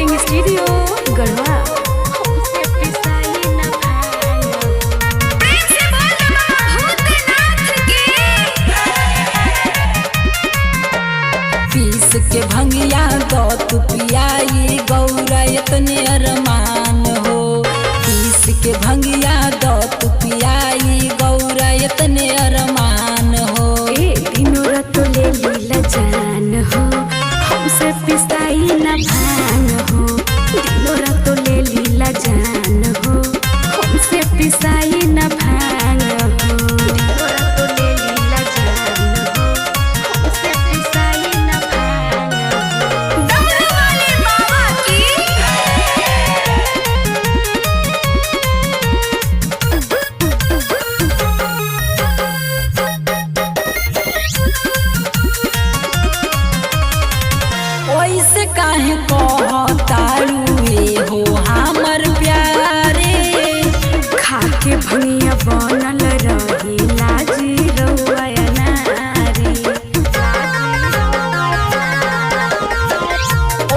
Recording studio Garhwa. पीस के भंगिया दो तू पियाई गौरा इतने अरमान हो। पीस के भंगिया दो तू पियाई गौरा इतने अरमान हो। दिनों रात ले लीला जान हो, हमसे पिसाई न भान हो। दिनों रात ले लीला जान हो, हमसे पिसाई न भान हो। दिनों रात ले लीला जान हो, हमसे पिसाई न भान हो। दौड़ वाले बाबा की ओइसे काहे कहतारू हो हमर प्यारे। खाके भनिया बनल रही लाजी रउआ नारी।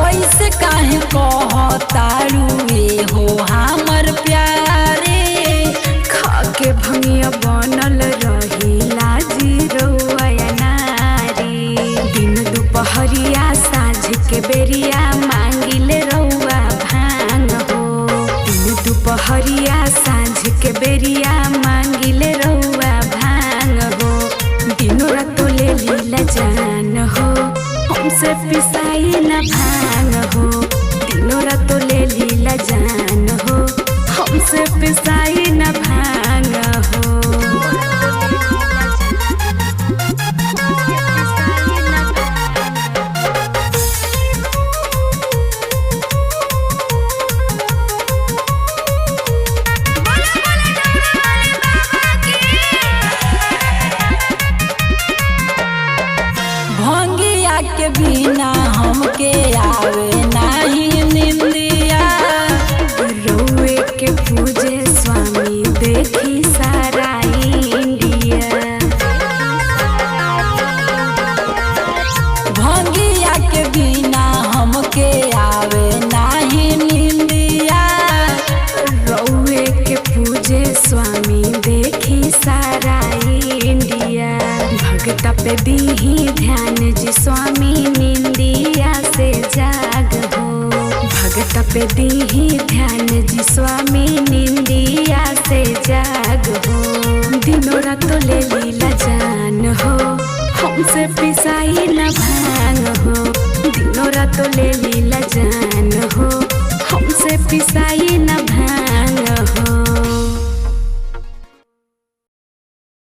ओइसे काहे कहतारू हो हमर प्यारे। खाके भनिया बनल रही लाजी रउआ नारी। दिन दुपहरिया साँझ के बेरिया मांगिले रउआ भांग हो। दिन दुपहरिया साँझ के बेरिया मांगिले रउआ भांग हो। दिनों रात ले लीला जान हो, हमसे पिसाई न भांग हो। दिनों रात ले लीला जान हो, हमसे पिसाई न भांग हो। भंगिया के बिना हमके आवे नाही निंदिया। रउए के पूजे स्वामी देखी सारा इंडिया। भंगिया के बिना हमके आवे नाही निंदिया। रउए के पूजे स्वामी देखी सारा इंडिया। भगता पे दीही ध्यान जी स्वामी निंदिया से जाग हो। भगता पे दीही ध्यान जी स्वामी निंदिया से जाग हो। दिनों रात ले लीला जान हो, हमसे पिसाई न भांग हो। दिनों रात ले लीला जान हो, हमसे पिसाई